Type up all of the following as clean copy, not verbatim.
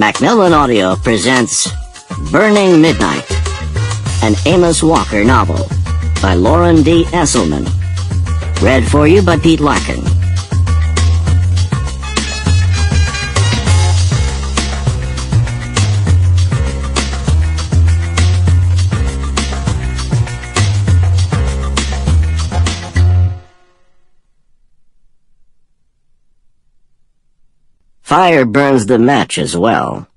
Macmillan Audio presents Burning Midnight, an Amos Walker novel by Loren D. Estleman. Read for you by Larkin. Fire burns the match as well.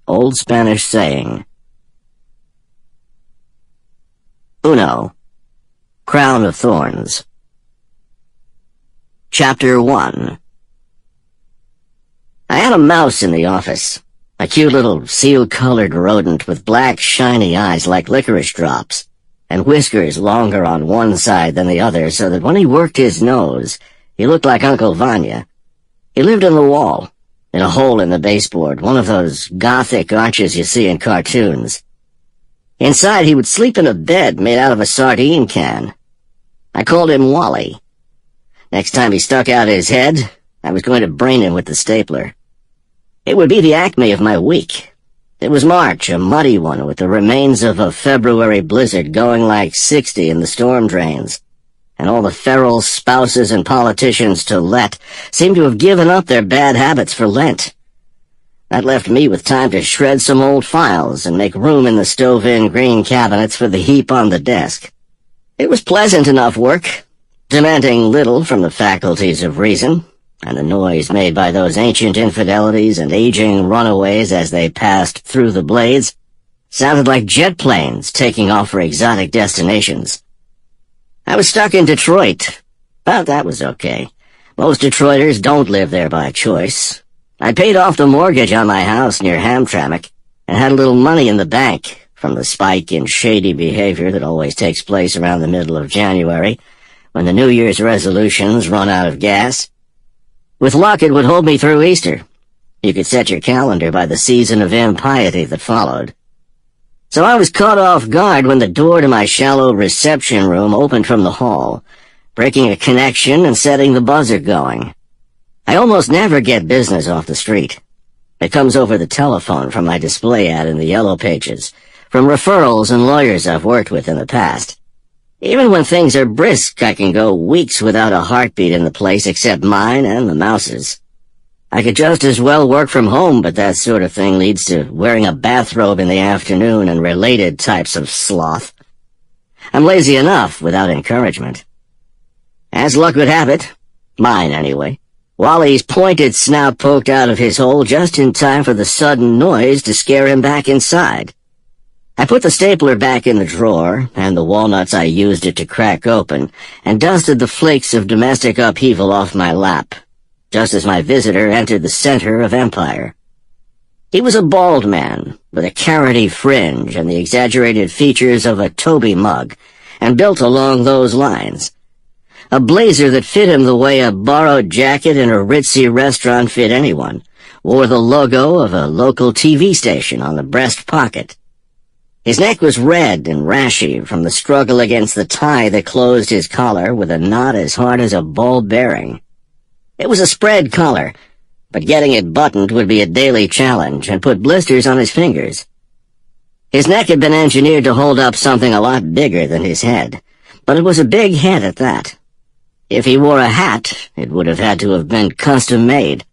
Old Spanish saying. Uno. Crown of Thorns. Chapter 1. I had a mouse in the office. A cute little seal-colored rodent with black, shiny eyes like licorice drops, and whiskers longer on one side than the other so that when he worked his nose, he looked like Uncle Vanya. He lived in the wall, in a hole in the baseboard, one of those gothic arches you see in cartoons. Inside, he would sleep in a bed made out of a sardine can. I called him Wally. Next time he stuck out his head, I was going to brain him with the stapler. It would be the acme of my week. It was March, a muddy one, with the remains of a February blizzard going like 60 in the storm drains. And all the feral spouses and politicians to let seemed to have given up their bad habits for Lent. That left me with time to shred some old files and make room in the stove-in green cabinets for the heap on the desk. It was pleasant enough work, demanding little from the faculties of reason, and the noise made by those ancient infidelities and aging runaways as they passed through the blades sounded like jet planes taking off for exotic destinations. I was stuck in Detroit, but that was okay. Most Detroiters don't live there by choice. I paid off the mortgage on my house near Hamtramck and had a little money in the bank from the spike in shady behavior that always takes place around the middle of January when the New Year's resolutions run out of gas. With luck, it would hold me through Easter. You could set your calendar by the season of impiety that followed. So I was caught off guard when the door to my shallow reception room opened from the hall, breaking a connection and setting the buzzer going. I almost never get business off the street. It comes over the telephone from my display ad in the Yellow Pages, from referrals and lawyers I've worked with in the past. Even when things are brisk, I can go weeks without a heartbeat in the place except mine and the mouse's. I could just as well work from home, but that sort of thing leads to wearing a bathrobe in the afternoon and related types of sloth. I'm lazy enough without encouragement. As luck would have it, mine anyway, Wally's pointed snout poked out of his hole just in time for the sudden noise to scare him back inside. I put the stapler back in the drawer, and the walnuts I used it to crack open, and dusted the flakes of domestic upheaval off my lap, just as my visitor entered the center of empire. He was a bald man, with a carroty fringe and the exaggerated features of a Toby mug, and built along those lines. A blazer that fit him the way a borrowed jacket in a ritzy restaurant fit anyone, wore the logo of a local TV station on the breast pocket. His neck was red and rashy from the struggle against the tie that closed his collar with a knot as hard as a ball bearing. It was a spread collar, but getting it buttoned would be a daily challenge and put blisters on his fingers. His neck had been engineered to hold up something a lot bigger than his head, but it was a big head at that. If he wore a hat, it would have had to have been custom-made.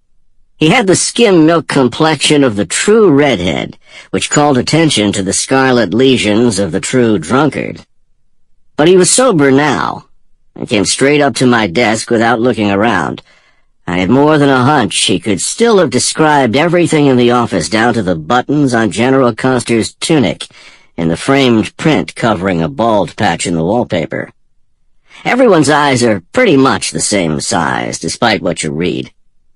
He had the skim milk complexion of the true redhead, which called attention to the scarlet lesions of the true drunkard. But he was sober now, and came straight up to my desk without looking around. I had more than a hunch he could still have described everything in the office down to the buttons on General Custer's tunic in the framed print covering a bald patch in the wallpaper. Everyone's eyes are pretty much the same size, despite what you read,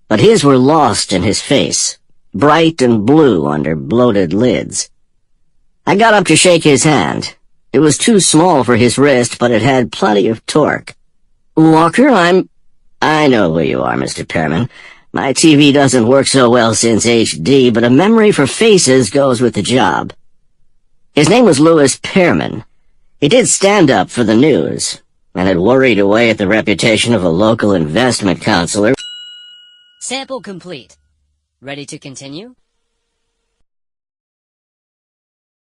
but his were lost in his face, bright and blue under bloated lids. I got up to shake his hand. It was too small for his wrist, but it had plenty of torque. "Walker, I know who you are, Mr. Pearman. My TV doesn't work so well since HD, but a memory for faces goes with the job." His name was Louis Pearman. He did stand-up for the news, and had worried away at the reputation of a local investment counselor. Sample complete. Ready to continue?